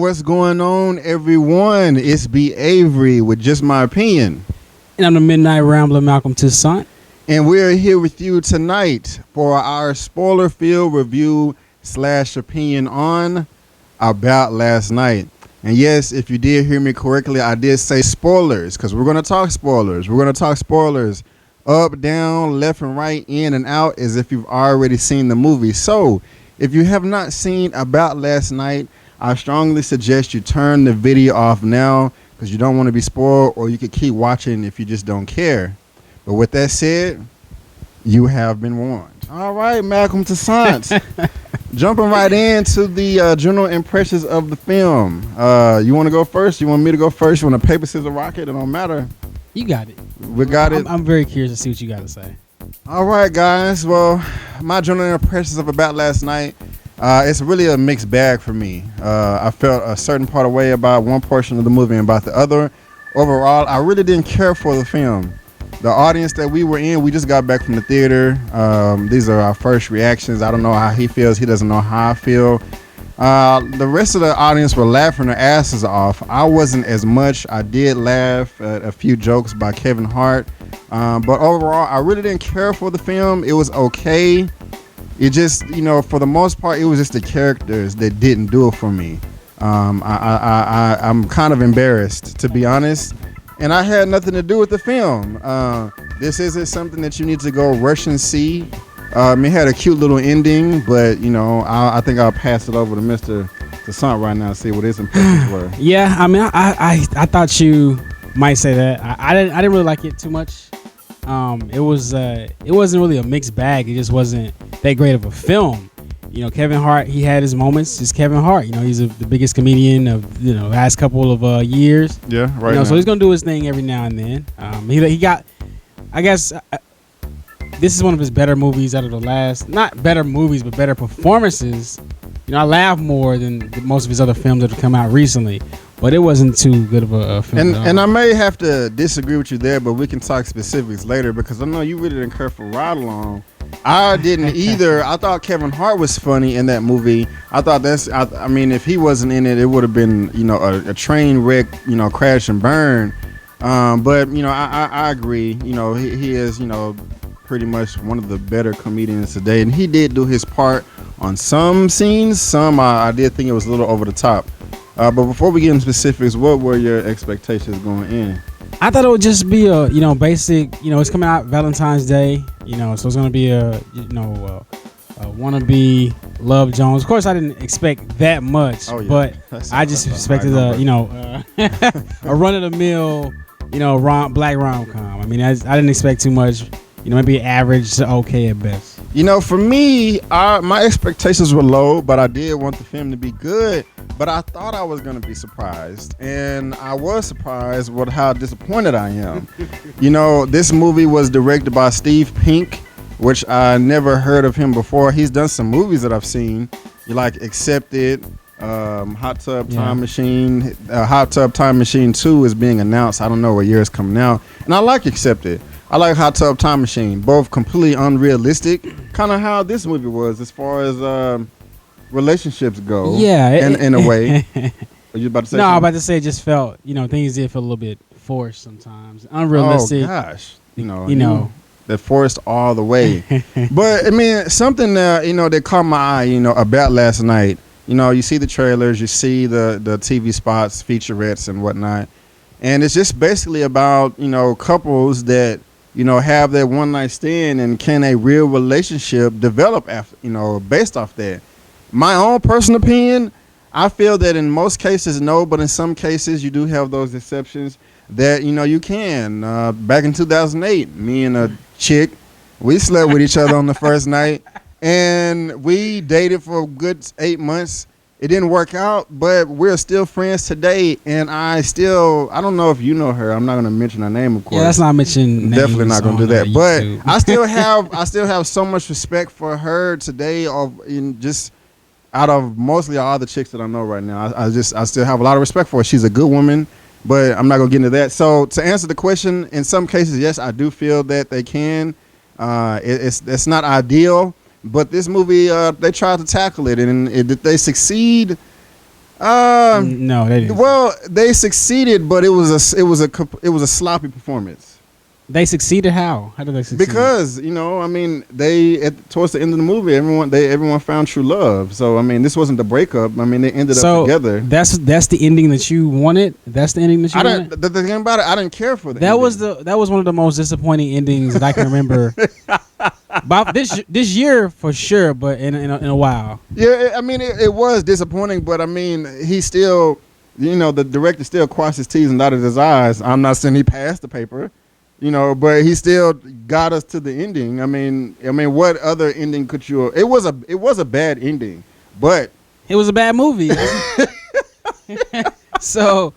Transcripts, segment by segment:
what's going on, everyone? It's B. Avery with Just My Opinion. And I'm the Midnight Rambler, Malcolm TOUSSAINT. And we're here with you tonight for our spoiler-filled review / opinion on About Last Night. And yes, if you did hear me correctly, I did say spoilers because we're going to talk spoilers. We're going to talk spoilers up, down, left and right, in and out as if you've already seen the movie. So if you have not seen About Last Night, I strongly suggest you turn the video off now because you don't want to be spoiled, or you could keep watching if you just don't care. But with that said, you have been warned. All right, Malcolm TOUSSAINT. Jumping right into the general impressions of the film. You want to go first? You want me to go first? You want to paper, scissors, rocket? It don't matter. You got it. We got it. I'm very curious to see what you got to say. All right, guys. Well, my general impressions of About Last Night, it's really a mixed bag for me. I felt a certain part of way about one portion of the movie and about the other. Overall, I really didn't care for the film. The audience that we were in, we just got back from the theater. These are our first reactions. I don't know how he feels. He doesn't know how I feel. The rest of the audience were laughing their asses off. I wasn't as much. I did laugh at a few jokes by Kevin Hart. But overall, I really didn't care for the film. It was okay. It just, for the most part, it was just the characters that didn't do it for me. I'm kind of embarrassed, to be honest. And I had nothing to do with the film. This isn't something that you need to go rush and see. It had a cute little ending, but, I think I'll pass it over to Mr. TOUSSAINT right now and see what his impressions were. Yeah, I mean, I thought you might say that. I didn't really like it too much. It wasn't really a mixed bag. It just wasn't that great of a film. Kevin Hart, he had his moments. It's Kevin Hart. He's the biggest comedian of the last couple of years. Yeah, right. So he's gonna do his thing every now and then. He got, I guess, this is one of his better movies out of the last. Not better movies, but better performances. I laugh more than most of his other films that have come out recently. But it wasn't too good of a film. And I may have to disagree with you there, but we can talk specifics later because I know you really didn't care for Ride Along. I didn't either. I thought Kevin Hart was funny in that movie. I thought I mean, if he wasn't in it, it would have been, a train wreck, crash and burn. But, I agree. He is, pretty much one of the better comedians today. And he did do his part on some scenes. Some I did think it was a little over the top. But before we get into specifics, what were your expectations going in? I thought it would just be a, basic, it's coming out Valentine's Day, so it's going to be a wannabe Love Jones. Of course, I didn't expect that much, but I just expected a run-of-the-mill, black rom-com. I mean, I didn't expect too much, maybe average to okay at best. For me, my expectations were low, but I did want the film to be good. But I thought I was going to be surprised, and I was surprised with how disappointed I am. This movie was directed by Steve Pink, which I never heard of him before. He's done some movies that I've seen. You like Accepted, Hot Tub Time Machine. Hot Tub Time Machine 2 is being announced. I don't know what year it's coming out. And I like Accepted. I like Hot Tub Time Machine. Both completely unrealistic, kind of how this movie was as far as relationships go. Yeah, in a way. Are you about to say? No, something? I'm about to say it just felt, things did feel a little bit forced sometimes, unrealistic. Oh gosh, that forced all the way. But I mean, something that caught my eye, about Last Night. You see the trailers, you see the TV spots, featurettes and whatnot, and it's just basically about couples that have that one night stand, and can a real relationship develop after based off that. My own personal opinion, I feel that in most cases, no, but in some cases, you do have those exceptions that, you can. Back in 2008, me and a chick, we slept with each other on the first night, and we dated for a good 8 months. It didn't work out, but we're still friends today, and I don't know if you know her. I'm not going to mention her name, of course. Yeah, let's not mention names. Definitely not going to do that. But I still have so much respect for her today, just out of mostly all the chicks that I know right now. I still have a lot of respect for her. She's a good woman, but I'm not gonna get into that. So to answer the question, in some cases, yes, I do feel that they can. It's not ideal, but this movie, they tried to tackle it, and did they succeed? No, they didn't. Well, they succeeded, but it was a sloppy performance. They succeeded how? How did they succeed? Because I mean, towards the end of the movie, everyone found true love. So I mean, this wasn't the breakup. I mean, they ended up together. That's the ending that you wanted. That's the ending that you wanted. The thing about it, I didn't care for that. That was one of the most disappointing endings that I can remember. About this year for sure, but in a while. Yeah, I mean, it was disappointing, but I mean, he still, the director still crossed his T's and dotted his I's. I'm not saying he passed the paper. But he still got us to the ending. I mean, what other ending could you? It was a bad ending, but it was a bad movie. So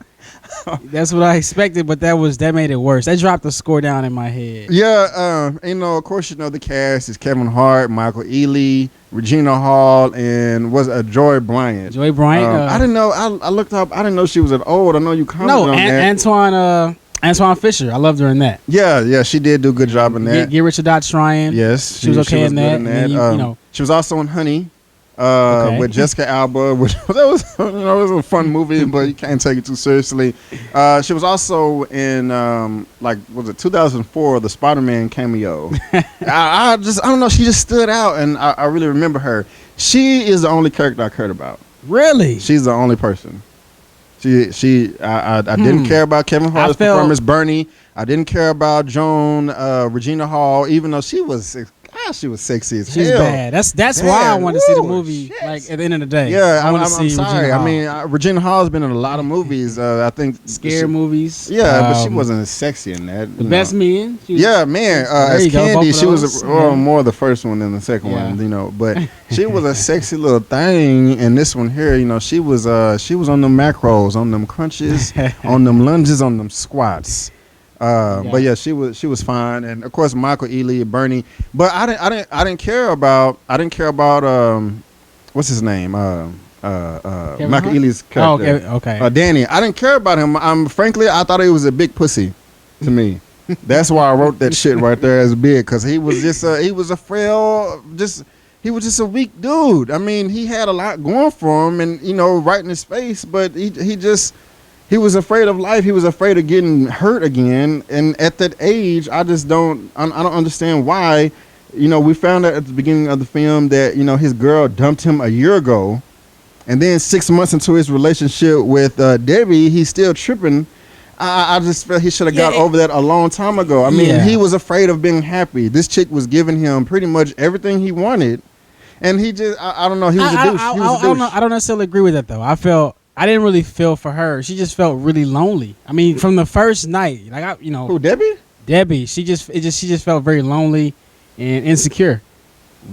that's what I expected, but that made it worse. That dropped the score down in my head. Yeah, of course, the cast is Kevin Hart, Michael Ealy, Regina Hall, and Joy Bryant. Joy Bryant. I didn't know. I looked up. I didn't know she was that old. I know you commented on that. Antoine Fisher, I loved her in that. Yeah, she did do a good job in that. Get Rich or Die Trying. Yes, she was okay in that. Then she was also in Honey with Jessica Alba, which was a fun movie, but you can't take it too seriously. She was also in was it 2004, the Spider-Man cameo. I don't know. She just stood out, and I really remember her. She is the only character I cared about. Really? She's the only person. I didn't care about Kevin Hart's performance, Bernie. I didn't care about Joan, Regina Hall, even though she was sexy as hell. She's bad. That's why I wanted to see the movie. Shit. Like at the end of the day. Yeah, I'm sorry. I mean, Regina Hall's been in a lot of movies. I think scary movies. Yeah, but she wasn't as sexy in that. The Best Man. As Candy, she was more the first one than the second one. But she was a sexy little thing. And this one here, she was on them macros, on them crunches, on them lunges, on them squats. But yeah, she was fine, and of course Michael Ealy, Bernie. But I didn't care about what's his name? Michael Ealy's character. Oh, okay. Danny. I didn't care about him. Frankly, I thought he was a big pussy to me. That's why I wrote that shit right there as big, because he was just he was a frail, he was just a weak dude. I mean, he had a lot going for him, and right in his face, but he was afraid of life. He was afraid of getting hurt again. And at that age, I don't understand why. We found out at the beginning of the film that, his girl dumped him a year ago. And then 6 months into his relationship with Debbie, he's still tripping. I just felt he should have got over that a long time ago. I mean, he was afraid of being happy. This chick was giving him pretty much everything he wanted. And he just, I don't know, he was a douche. I don't necessarily agree with that, though. I didn't really feel for her. She just felt really lonely. I mean, from the first night, Who, Debbie? Debbie. She just felt very lonely and insecure.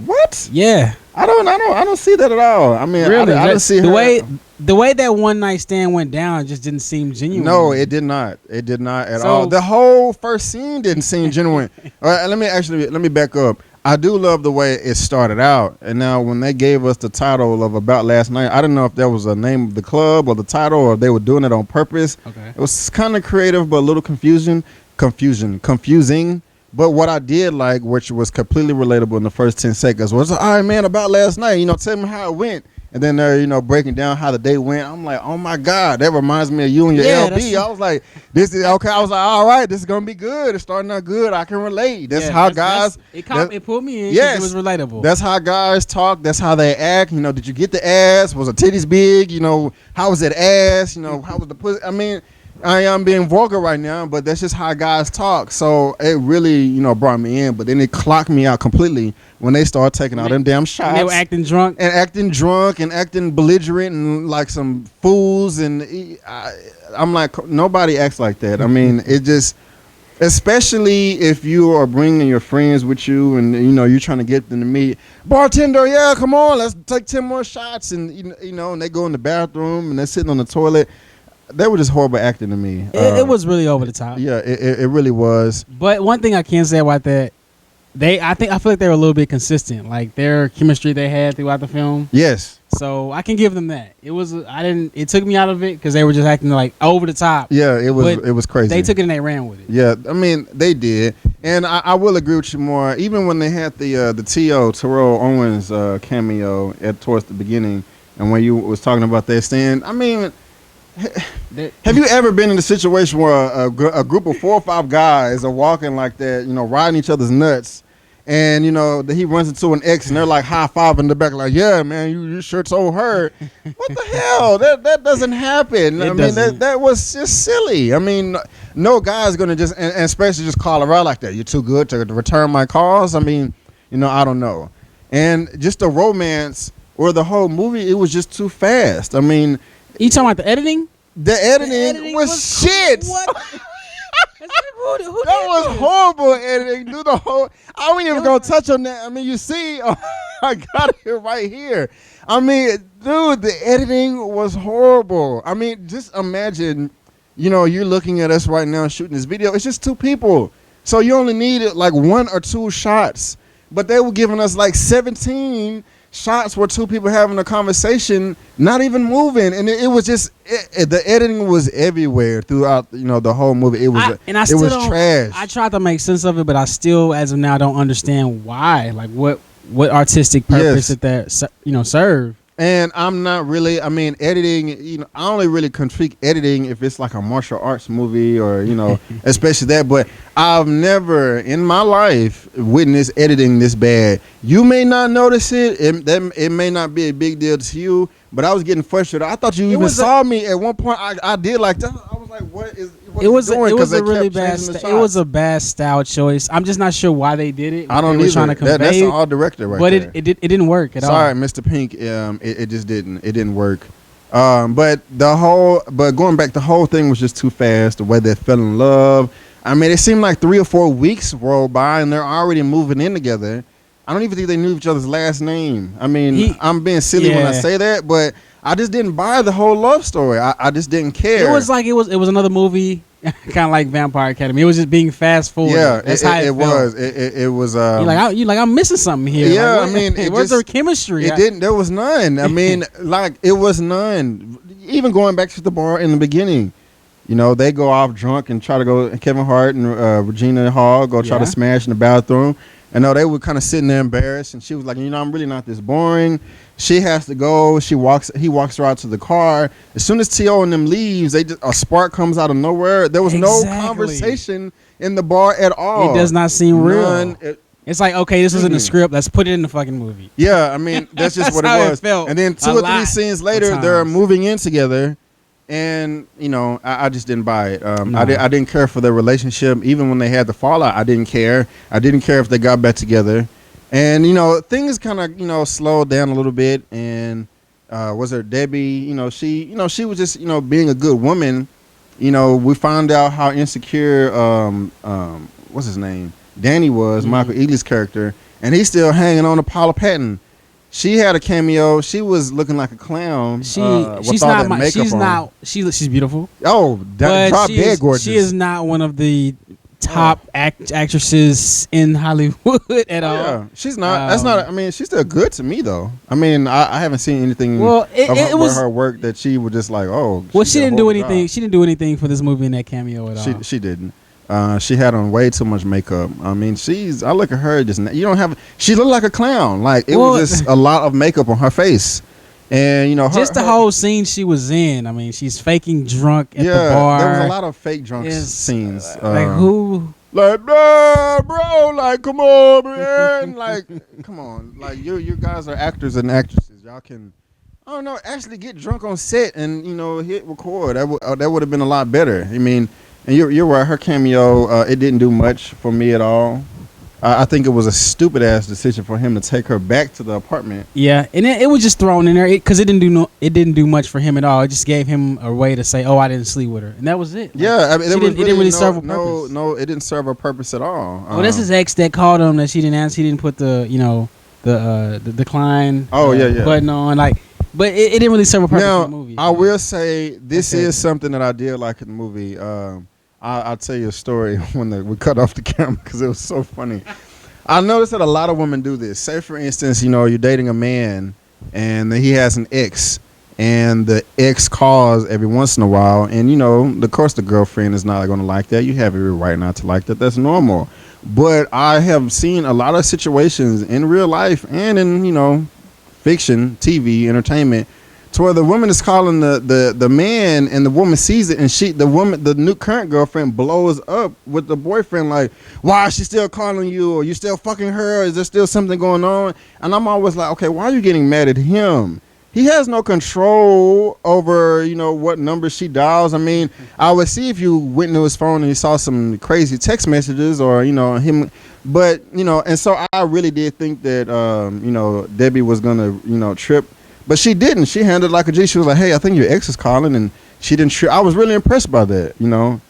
What? Yeah. I don't see that at all. I mean, really, I didn't see the way that one night stand went down just didn't seem genuine. No, it did not. It did not at all. The whole first scene didn't seem genuine. All right, let me back up. I do love the way it started out. And now when they gave us the title of About Last Night, I didn't know if that was the name of the club or the title, or if they were doing it on purpose. Okay. It was kind of creative, but a little confusing. But what I did like, which was completely relatable in the first 10 seconds, was, all right, man, about last night, tell me how it went. And then they're, breaking down how the day went. I'm like, oh my God, that reminds me of you and your LB. I was like, this is okay. I was like, all right, this is gonna be good. It's starting out good. I can relate. It pulled me in. Yes, it was relatable. That's how guys talk. That's how they act. Did you get the ass? Was the titties big? How was that ass? How was the pussy? I mean, I am being vulgar right now, but that's just how guys talk. So it really, brought me in. But then it clocked me out completely when they started taking all them damn shots. They were acting drunk and acting belligerent and like some fools. And I'm like, nobody acts like that. I mean, it just, especially if you are bringing your friends with you and you're trying to get them to meet. Bartender, yeah, come on, let's take 10 more shots. And and they go in the bathroom and they're sitting on the toilet. They were just horrible acting to me. It was really over the top. Yeah, it really was. But one thing I can say about that, I feel like they were a little bit consistent. Like their chemistry they had throughout the film. Yes. So I can give them that. It took me out of it because they were just acting like over the top. Yeah, it was crazy. They took it and they ran with it. Yeah, I mean they did, and I will agree with you more. Even when they had the Terrell Owens cameo towards the beginning. And when you was talking about that stand, I mean, That- have you ever been in a situation where a group of 4 or 5 guys are walking like that, riding each other's nuts, and he runs into an ex and they're like high five in the back, like, yeah, man, you sure told her. What the hell? That doesn't happen. I mean, that was just silly. I mean, no guy's gonna just and especially just call her out like that. You're too good to return my calls. I mean, I don't know. And just the romance or the whole movie, it was just too fast. I mean, you talking about the editing? The editing was shit. What? Who That was horrible editing. Do the whole. I ain't even gonna touch on that. I mean, you see, I got it right here. I mean, dude, the editing was horrible. I mean, just imagine, you're looking at us right now shooting this video. It's just 2 people, so you only needed like 1 or 2 shots, but they were giving us like 17 shots where 2 people having a conversation, not even moving, and it was just the editing was everywhere throughout the whole movie. It was it was trash. I tried to make sense of it, but I still, as of now, don't understand why. Like what artistic purpose did that serve? And I'm not really. I mean, editing. I only really critique editing if it's like a martial arts movie or especially that. But I've never in my life witnessed editing this bad. You may not notice it. It may not be a big deal to you. But I was getting frustrated. I thought you even saw me at one point. I did like that. I was like, what is? It was a really bad. It was a bad style choice. I'm just not sure why they did it. I don't know. Trying to convey. That's an all director right there. But it didn't work at all. Sorry, Mr. Pink. It just didn't. It didn't work. But going back, the whole thing was just too fast. The way they fell in love. I mean, it seemed like 3 or 4 weeks rolled by and they're already moving in together. I don't even think they knew each other's last name. I mean, I'm being silly when I say that, but I just didn't buy the whole love story. I just didn't care. It was like it was another movie, kind of like Vampire Academy. It was just being fast forward. Yeah, that's how it was. It was. You like I'm missing something here. Yeah, like, I mean, where's the chemistry? It didn't. There was none. I mean, like it was none. Even going back to the bar in the beginning, they go off drunk and try to go. Kevin Hart and Regina Hall go try to smash in the bathroom. And they were kind of sitting there embarrassed, and she was like, I'm really not this boring. She has to go. He walks her out to the car. As soon as T.O. and them leaves, a spark comes out of nowhere. There was no conversation in the bar at all. It does not seem real. It's like, okay, this isn't a script. Let's put it in the fucking movie. Yeah, I mean, that's just what it was. And then 2 or 3 scenes later, they're moving in together. And I just didn't buy it. No. I didn't care for their relationship. Even when they had the fallout, I didn't care. I didn't care if they got back together. And things kind of slowed down a little bit. And was there Debbie? She was just being a good woman. We found out how insecure what's his name, Danny was, Michael Ealy's character, and he's still hanging on to Paula Patton. She had a cameo. She was looking like a clown. She's beautiful. Oh, drop dead gorgeous. She is not one of the top actresses in Hollywood at all. Yeah, she's not. That's not. I mean, she's still good to me though. I mean, I haven't seen anything of her work that she was just like, oh. Well, she didn't do anything. Job. She didn't do anything for this movie in that cameo at all. She didn't. She had on way too much makeup. I mean, I look at her she looked like a clown. Like it was just a lot of makeup on her face. And the whole scene she was in. I mean, she's faking drunk at the bar. There was a lot of fake drunk scenes. Like who? Like, bro, like come on, man. Like, come on. Like you guys are actors and actresses. Y'all can actually get drunk on set and hit record. That would have been a lot better. I mean, and you're right. Her cameo, it didn't do much for me at all. I think it was a stupid ass decision for him to take her back to the apartment. Yeah, and it was just thrown in there because it didn't do much for him at all. It just gave him a way to say, "Oh, I didn't sleep with her," and that was it. Yeah, I mean, it didn't really serve a purpose. No, it didn't serve a purpose at all. Well, that's his ex that called him that she didn't answer. He didn't put the decline button on, like. But it didn't really serve a purpose in the movie. I will say this is something that I did like in the movie. I'll tell you a story when we cut off the camera because it was so funny. I noticed that a lot of women do this. Say, for instance, you're dating a man and he has an ex, and the ex calls every once in a while, and of course the girlfriend is not going to like that. You have every right not to like that. That's normal. But I have seen a lot of situations in real life and in fiction, TV, entertainment, to where the woman is calling the man, and the woman sees it, and the new current girlfriend blows up with the boyfriend like, why is she still calling you, or you still fucking her, or is there still something going on? And I'm always like, okay, why are you getting mad at him? He has no control over, what number she dials. I mean, I would see if you went into his phone and you saw some crazy text messages or, him. But, and so I really did think that, Debbie was going to, trip. But she didn't. She handled it like a G. She was like, hey, I think your ex is calling. And she didn't trip. I was really impressed by that,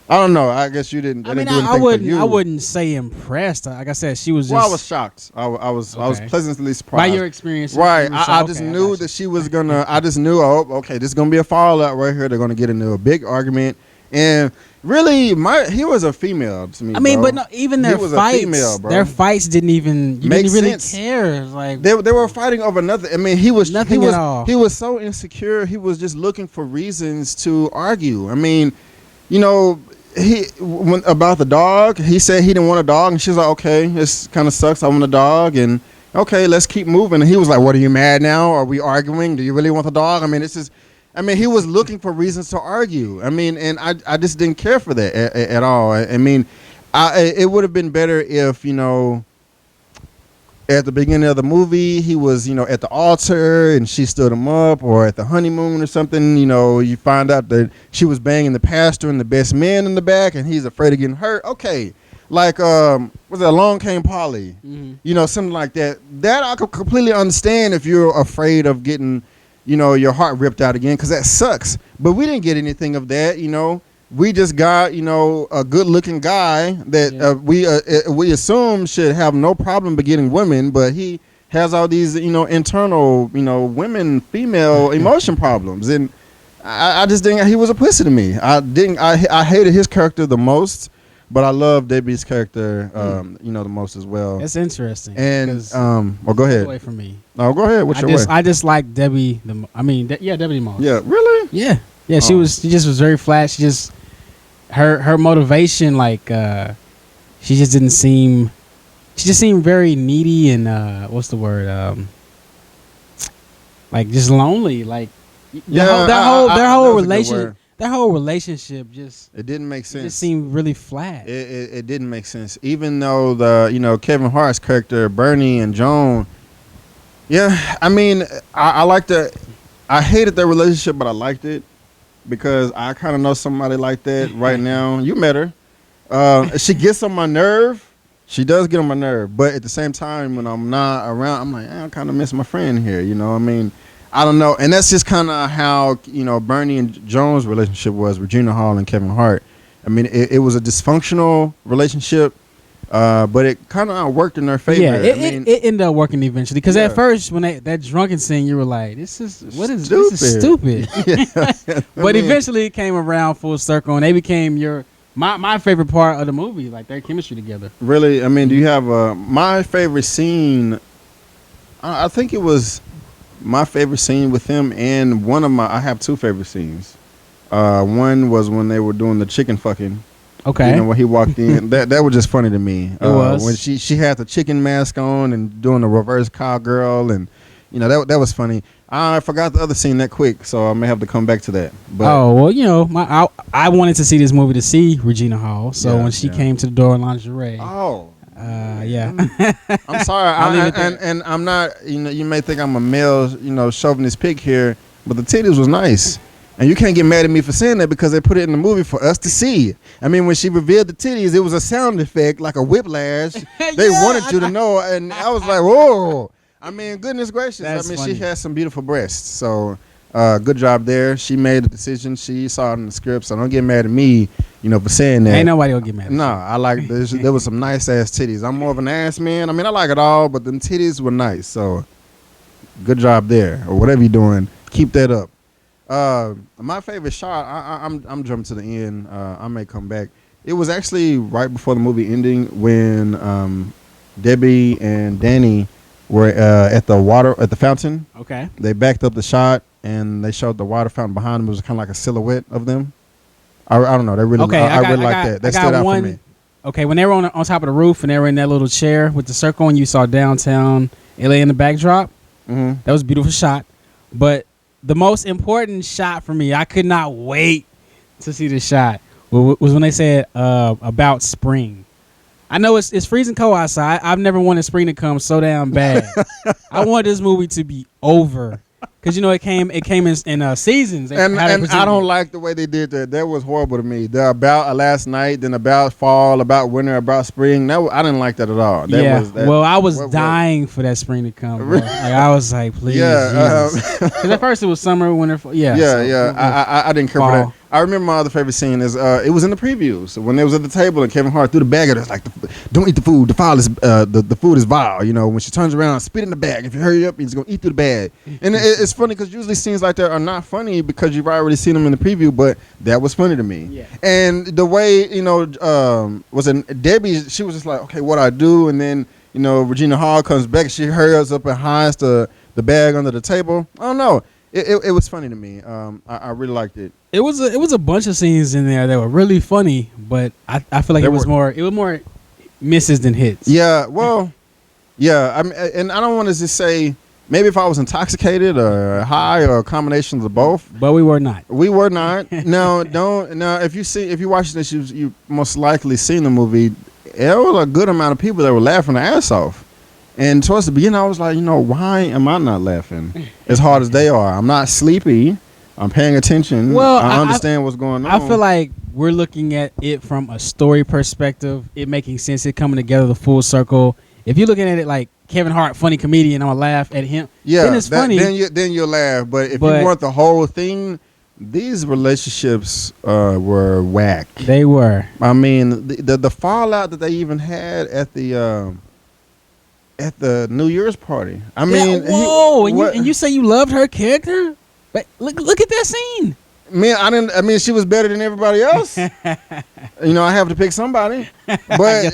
I don't know. I guess you didn't. I wouldn't say impressed. Like I said, she was just. Well, I was shocked. I was pleasantly surprised by your experience. Right. I just knew that she was gonna. I just knew. Oh, okay. This is gonna be a fallout right here. They're gonna get into a big argument. And really, he was a female to me. I mean, bro. but no, even their fights. Female, bro. Their fights didn't even. You didn't really care. Like they were fighting over nothing. I mean, nothing at all. He was so insecure. He was just looking for reasons to argue. I mean, about the dog, he said he didn't want a dog, and she's like, okay, this kind of sucks, I want a dog, and okay, let's keep moving. And he was like, what, are you mad now? Are we arguing? Do you really want a dog? I mean, he was looking for reasons to argue. I mean, and I just didn't care for that at all. I mean, it would have been better if, at the beginning of the movie, he was, at the altar and she stood him up, or at the honeymoon or something, you find out that she was banging the pastor and the best man in the back and he's afraid of getting hurt. Okay. Like, was it Along Came Polly? Mm-hmm. Something like that. That I could completely understand if you're afraid of getting, your heart ripped out again, because that sucks. But we didn't get anything of that, We just got, a good-looking guy that we assume should have no problem begetting women, but he has all these, internal, women, female emotion problems, and I just think he was a pussy to me. I hated his character the most, but I love Debbie's character, the most as well. It's interesting. And go ahead. Away from me. No, go ahead. What's your way? I just like Debbie. Debbie the most. Yeah, really? Yeah. Yeah, she just was very flat. She just her motivation, like she just seemed very needy and what's the word? Like just lonely. Like their whole relationship just it didn't make sense. It just seemed really flat. It didn't make sense. Even though the Kevin Hart's character Bernie and Joan. Yeah, I mean I hated their relationship, but I liked it. Because I kind of know somebody like that right now. You met her. She gets on my nerve. She does get on my nerve. But at the same time, when I'm not around, I'm like, I kind of miss my friend here. I mean, I don't know. And that's just kind of how, Bernie and Joan's relationship was, Regina Hall and Kevin Hart. I mean, it was a dysfunctional relationship. But it kind of worked in their favor. Yeah, it ended up working eventually. Because at first, when that drunken scene, you were like, "This is stupid." But eventually, it came around full circle, and they became my favorite part of the movie. Like their chemistry together. Really, I mean, do you have my favorite scene? I think it was my favorite scene with him, and I have two favorite scenes. One was when they were doing the chicken fucking. Okay. When he walked in, that was just funny to me. It was when she had the chicken mask on and doing the reverse cowgirl, and that was funny. I forgot the other scene that quick, so I may have to come back to that. But, I wanted to see this movie to see Regina Hall. So when she came to the door in lingerie. Oh. Yeah. I'm sorry. And I'm not. You may think I'm a male, chauvinist pig here, but the titties was nice. And you can't get mad at me for saying that because they put it in the movie for us to see. I mean, when she revealed the titties, it was a sound effect, like a whiplash. They wanted you to know, and I was like, whoa. I mean, goodness gracious. That's funny. She has some beautiful breasts. So good job there. She made the decision. She saw it in the script, so don't get mad at me, for saying that. Ain't nobody gonna get mad at you. No, I like this. There was some nice-ass titties. I'm more of an ass man. I mean, I like it all, but them titties were nice. So good job there, or whatever you're doing. Keep that up. My favorite shot, I'm jumping to the end. I may come back. It was actually right before the movie ending when Debbie and Danny were at the fountain. Okay. They backed up the shot and they showed the water fountain behind them. It was kind of like a silhouette of them. I don't know. They really. Okay, I really like that. That stood out for me. Okay, when they were on top of the roof and they were in that little chair with the circle and you saw downtown LA in the backdrop. Mm-hmm. That was a beautiful shot, but the most important shot for me, I could not wait to see the shot, was when they said about spring. I know it's freezing cold outside. I've never wanted spring to come so damn bad. I want this movie to be over. Because, it came in seasons. And I don't like the way they did that. That was horrible to me. The about last night, then about fall, about winter, about spring. I didn't like that at all. I was dying for that spring to come. Bro. Like, I was like, please. Yeah. Because at first it was summer, winter, fall. Yeah. I didn't care for that. I remember my other favorite scene is it was in the previews when they was at the table and Kevin Hart threw the bag at us like, don't eat the food. The food is vile. When she turns around, spit in the bag. If you hurry up, he's gonna eat through the bag. And it's funny because usually scenes like that are not funny because you've already seen them in the preview. But that was funny to me. Yeah. And the way was it Debbie? She was just like, okay, what I do, and then Regina Hall comes back. She hurries up and hides the bag under the table. I don't know. It was funny to me. I really liked it. It was a bunch of scenes in there that were really funny, but I feel like it was more misses than hits. Yeah, well, yeah. And I don't want to just say maybe if I was intoxicated or high or a combination of the both. But we were not. We were not. No, don't. Now, if you watch this, you most likely seen the movie. There was a good amount of people that were laughing their ass off. And towards the beginning, I was like, why am I not laughing as hard as they are? I'm not sleepy. I'm paying attention. Well, I understand what's going on. I feel like we're looking at it from a story perspective, it making sense, it coming together, the full circle. If you're looking at it like Kevin Hart, funny comedian, I'm going to laugh at him. Yeah, then it's funny. Then you'll laugh. But if you want the whole thing, these relationships were whack. They were. I mean, the fallout that they even had at the New Year's party. I mean, and you say you loved her character? But look at that scene. Man, she was better than everybody else. I have to pick somebody. But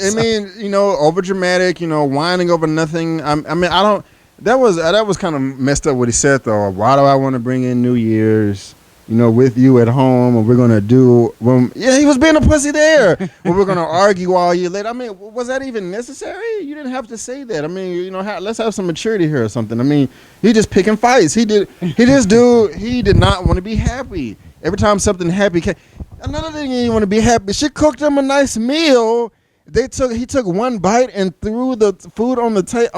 over dramatic. Whining over nothing. That was kind of messed up what he said though. Why do I want to bring in New Year's? With you at home, and we're gonna do. He was being a pussy there. Well, we're gonna argue all year later. I mean, was that even necessary? You didn't have to say that. I mean, let's have some maturity here or something. I mean, he just picking fights. He did not want to be happy. Every time something happy came, another thing he didn't want to be happy. She cooked him a nice meal. He took one bite and threw the food on the table.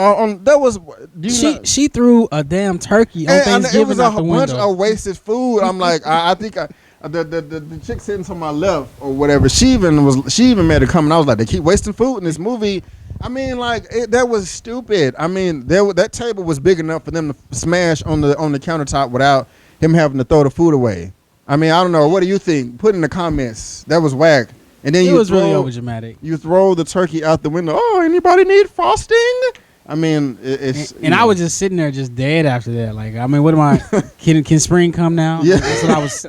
She threw a damn turkey on Thanksgiving. It was a bunch of wasted food. I'm like, I think the chick sitting to my left or whatever. She even made a comment. I was like, they keep wasting food in this movie. I mean, that was stupid. I mean, that table was big enough for them to smash on the countertop without him having to throw the food away. I mean, I don't know. What do you think? Put in the comments. That was whack. And then really overdramatic. You throw the turkey out the window. Oh, anybody need frosting? I mean, and I was just sitting there just dead after that. Like, I mean, what am I? Can spring come now? Yeah. That's what I was.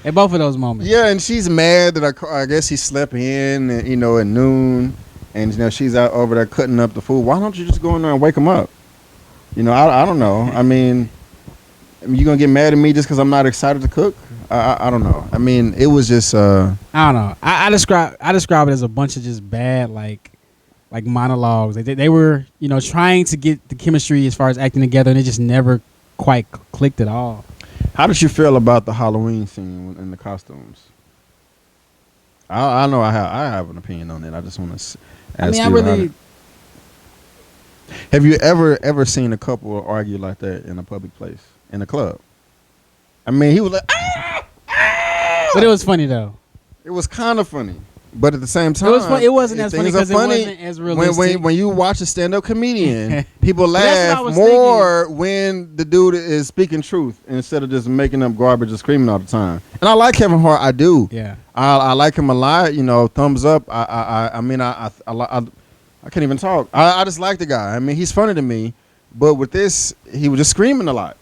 At both of those moments. Yeah, and she's mad that I guess he slept in, at noon, and she's out over there cutting up the food. Why don't you just go in there and wake him up? I don't know. I mean, you gonna get mad at me just because I'm not excited to cook? I don't know. I mean, it was just. I don't know. I describe it as a bunch of just bad like monologues. They were trying to get the chemistry as far as acting together, and it just never quite clicked at all. How did you feel about the Halloween scene in the costumes? I know I have an opinion on it. I just want to ask you. Have you ever seen a couple argue like that in a public place, in a club? I mean, he was like, but it was funny though. It was kind of funny, but at the same time, it wasn't as funny because it wasn't as realistic. When you watch a stand-up comedian, people laugh more when the dude is speaking truth instead of just making up garbage and screaming all the time. And I like Kevin Hart. I do. Yeah. I like him a lot. Thumbs up. I can't even talk. I just like the guy. I mean, he's funny to me. But with this, he was just screaming a lot.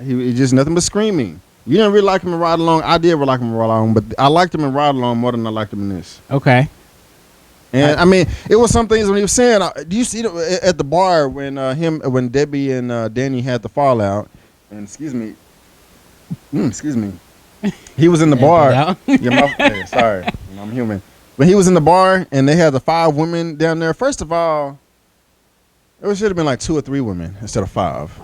He just nothing but screaming. You didn't really like him in Ride Along. I did really like him in Ride Along, but I liked him in Ride Along more than I liked him in this. Okay. And I mean, it was some things when he was saying. Do you see at the bar when Debbie and Danny had the fallout? And excuse me, he was in the bar. Sorry, I'm human. But he was in the bar and they had the 5 women down there. First of all, it should have been like 2 or 3 women instead of 5.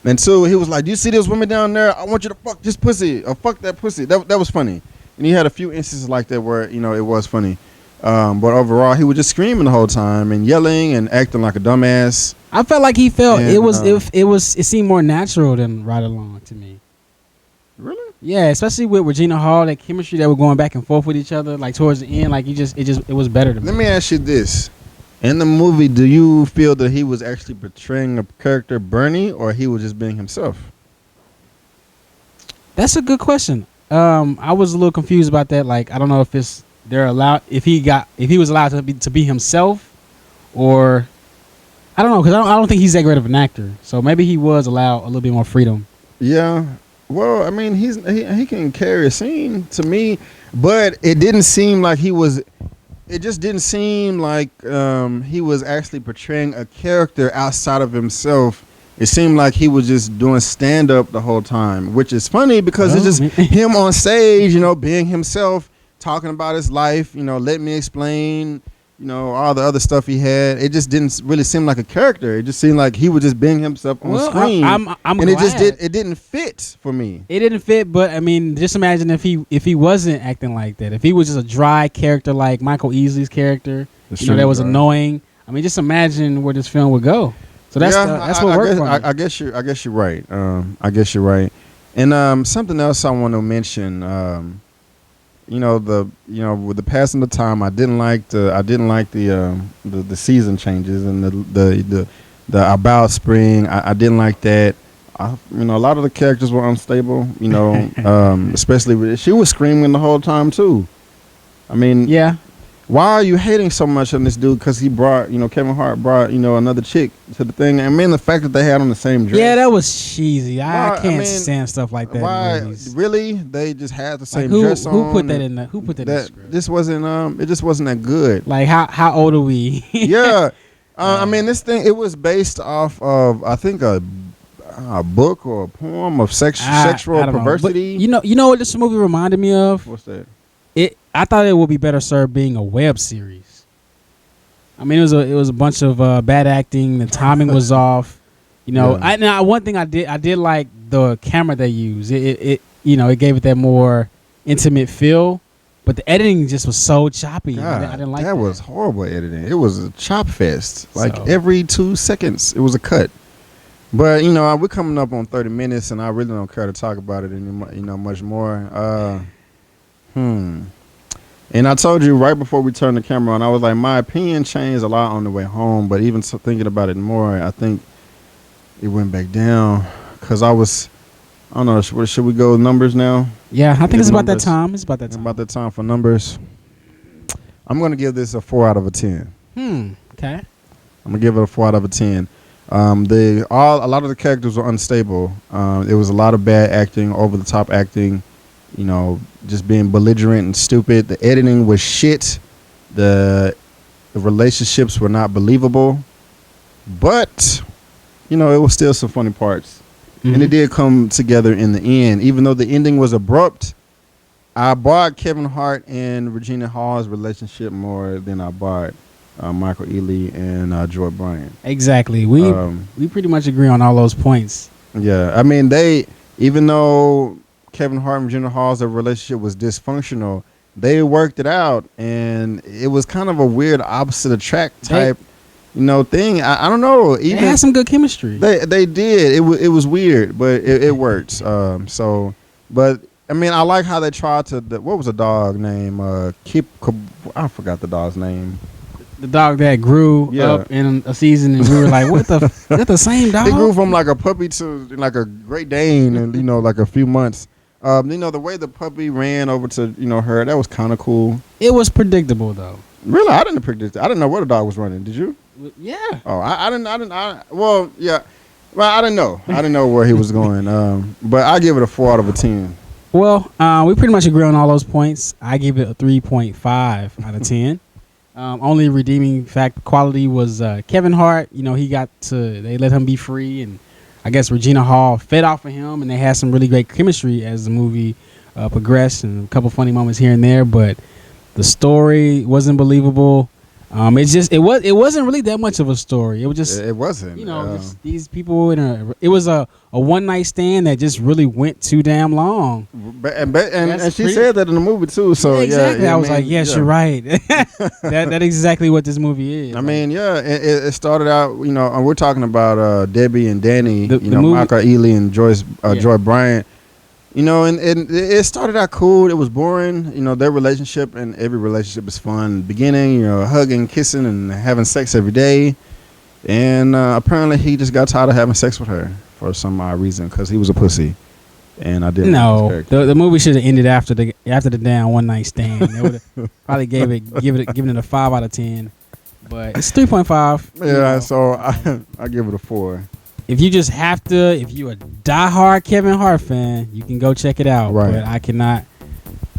And two, he was like, "Do you see those women down there? I want you to fuck this pussy or fuck that pussy." That was funny. And he had a few instances like that where it was funny. But overall, he was just screaming the whole time and yelling and acting like a dumbass. I felt like he felt it seemed more natural than Ride Along to me. Really? Yeah, especially with Regina Hall, that chemistry that were going back and forth with each other, like towards the end, like it was better to me. Let me ask you this: in the movie, do you feel that he was actually portraying a character, Bernie, or he was just being himself? That's a good question. I was a little confused about that. Like, I don't know if if he was allowed to be himself, or I don't know, because I don't think he's that great of an actor. So maybe he was allowed a little bit more freedom. Yeah. Well, I mean, he can carry a scene to me, but it didn't seem like he was. It just didn't seem like he was actually portraying a character outside of himself. It seemed like he was just doing stand-up the whole time, which is funny because it's just him on stage, being himself, talking about his life, let me explain, all the other stuff he had. It just didn't really seem like a character. It just seemed like he was just being himself on screen. I'm and glad. it didn't fit for me. It didn't fit, but I mean, just imagine if he wasn't acting like that. If he was just a dry character like Michael Easley's character, that was annoying. I mean, just imagine where this film would go. So that's what worked for me. I guess you're right. I guess you're right. And something else I want to mention. With the passing of time, I didn't like the season changes and the about spring. I didn't like that. A lot of the characters were unstable. Especially she was screaming the whole time too. I mean, yeah. Why are you hating so much on this dude? Because he brought, Kevin Hart brought, another chick to the thing. I mean, the fact that they had on the same dress. Yeah, that was cheesy. I can't stand stuff like that. Why? Really? They just had the same dress on. Who put that in the? Who put that in the script? This wasn't. It just wasn't that good. Like how old are we? Yeah. I mean, this thing. It was based off of I think a book or a poem of sexual perversity. You know what this movie reminded me of? What's that? I thought it would be better served being a web series. I mean, it was a bunch of bad acting. The timing was off. One thing I did like the camera they used. It gave it that more intimate feel. But the editing just was so choppy. God, I didn't like that. That was horrible editing. It was a chop fest. Like every 2 seconds, it was a cut. But we're coming up on 30 minutes, and I really don't care to talk about it much more. And I told you right before we turned the camera on, I was like, my opinion changed a lot on the way home, but even thinking about it more, I think it went back down because I don't know, should we go numbers now? Yeah, I think it's about that time. It's about that time. About that time for numbers. I'm going to give this a 4 out of a 10. Okay. I'm going to give it a 4 out of a 10. A lot of the characters were unstable. There was a lot of bad acting, over the top acting. Just being belligerent and stupid. The editing was shit. The relationships were not believable. But, it was still some funny parts. Mm-hmm. And it did come together in the end. Even though the ending was abrupt, I bought Kevin Hart and Regina Hall's relationship more than I bought Michael Ealy and Joy Bryant. Exactly. We pretty much agree on all those points. Yeah. I mean, even though Kevin Hart and Regina Hall's relationship was dysfunctional, they worked it out, and it was kind of a weird opposite attract type, thing. I don't know. Even they had some good chemistry. They did. It was weird, but it worked. But I mean, I like how they tried to. What was the dog name? I forgot the dog's name. The dog that grew up in a season, and we were like, "What the? That's the same dog." They grew from like a puppy to like a Great Dane, and like a few months. The way the puppy ran over to her, that was kind of cool. It was predictable though. Really, I didn't predict it. I didn't know where the dog was running. Did you? Yeah. Oh, I didn't. Well, yeah. Well, I didn't know. I didn't know where he was going. But I give it a 4 out of a 10. Well, we pretty much agree on all those points. I give it a 3.5 out of 10. Only redeeming quality was Kevin Hart. They let him be free, and I guess Regina Hall fed off of him, and they had some really great chemistry as the movie progressed, and a couple funny moments here and there. But the story wasn't believable. it wasn't really that much of a story. It was just It wasn't. Just these people it was a one night stand that just really went too damn long. And she said that in the movie too. So yeah, exactly. yeah, I was like, yes, you're right. That's exactly what this movie is. I mean, yeah, it started out. And we're talking about Debbie and Danny. The movie, Michael Ealy and Joy Bryant. And it started out cool. It was boring. Their relationship, and every relationship is fun. In the beginning, hugging, kissing, and having sex every day. And apparently he just got tired of having sex with her for some odd reason because he was a pussy. And I didn't. No, the movie should have ended after the damn one night stand. They would have probably given it a 5 out of 10. But it's 3.5. Yeah, so I give it a 4. If you just have to, if you're a diehard Kevin Hart fan, you can go check it out. Right. But I cannot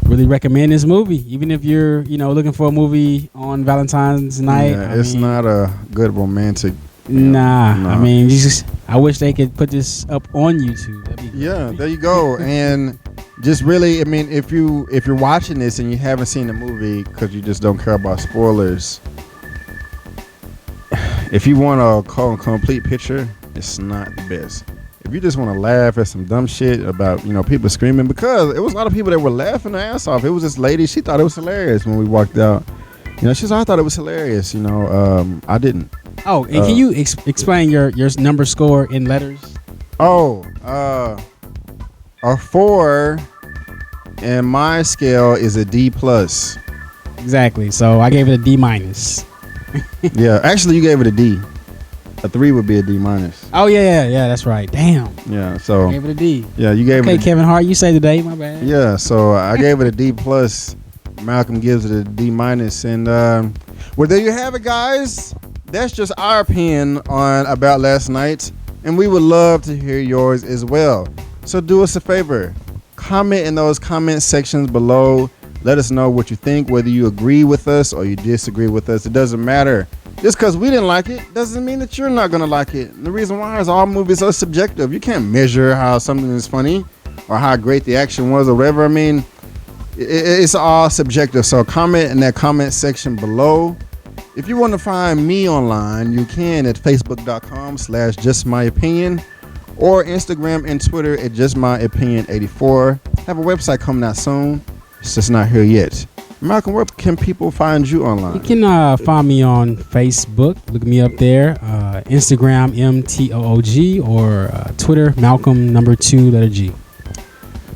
really recommend this movie, even if you're, looking for a movie on Valentine's night. Yeah, it's not a good romantic. Nah. I mean, I wish they could put this up on YouTube. That'd be great. There you go. And just really, I mean, if you're watching this and you haven't seen the movie because you just don't care about spoilers, if you want a complete picture, it's not the best. If you just want to laugh at some dumb shit about people screaming, because it was a lot of people that were laughing their ass off. It was this lady, she thought it was hilarious when we walked out. She's I thought it was hilarious. I didn't. Oh, and can you explain your number score in letters? Oh, a 4 in my scale is a D plus. Exactly. So I gave it a D minus. Yeah, actually, you gave it a D. A 3 would be a D minus. Oh yeah, that's right. Damn. Yeah, so I gave it a D. Yeah, you gave it. Okay, Kevin Hart, you say the day. My bad. Yeah, so I gave it a D plus. Malcolm gives it a D minus, and well, there you have it, guys. That's just our opinion on About Last Night, and we would love to hear yours as well. So do us a favor, comment in those comment sections below. Let us know what you think, whether you agree with us or you disagree with us. It doesn't matter. Just because we didn't like it doesn't mean that you're not going to like it. And the reason why is all movies are subjective. You can't measure how something is funny or how great the action was or whatever. I mean, it's all subjective. So comment in that comment section below. If you want to find me online, you can at facebook.com/justmyopinion or Instagram and Twitter at justmyopinion84. Have a website coming out soon. It's just not here yet. Malcolm, where can people find you online? You can find me on Facebook. Look me up there. Instagram, MTOOG, or Twitter, Malcolm2G.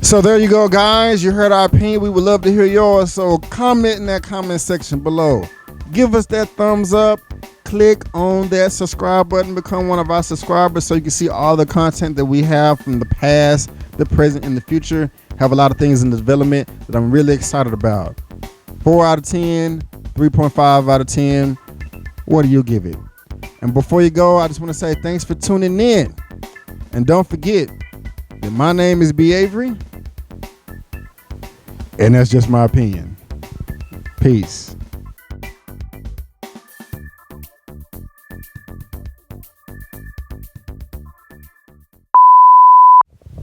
So there you go, guys. You heard our opinion. We would love to hear yours. So comment in that comment section below. Give us that thumbs up. Click on that subscribe button. Become one of our subscribers so you can see all the content that we have from the past, the present, and the future. Have a lot of things in development that I'm really excited about. 4 out of 10, 3.5 out of 10. What do you give it? And before you go, I just want to say thanks for tuning in. And don't forget that my name is B. Avery. And that's just my opinion. Peace.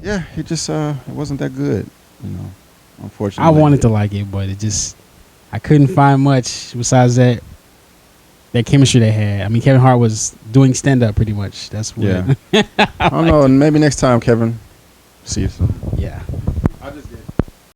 Yeah, it just it wasn't that good, unfortunately. I wanted to like it, but I couldn't find much besides that chemistry they had. I mean, Kevin Hart was doing stand up pretty much. That's what. Yeah. I don't know. Maybe next time, Kevin. See you soon. Yeah.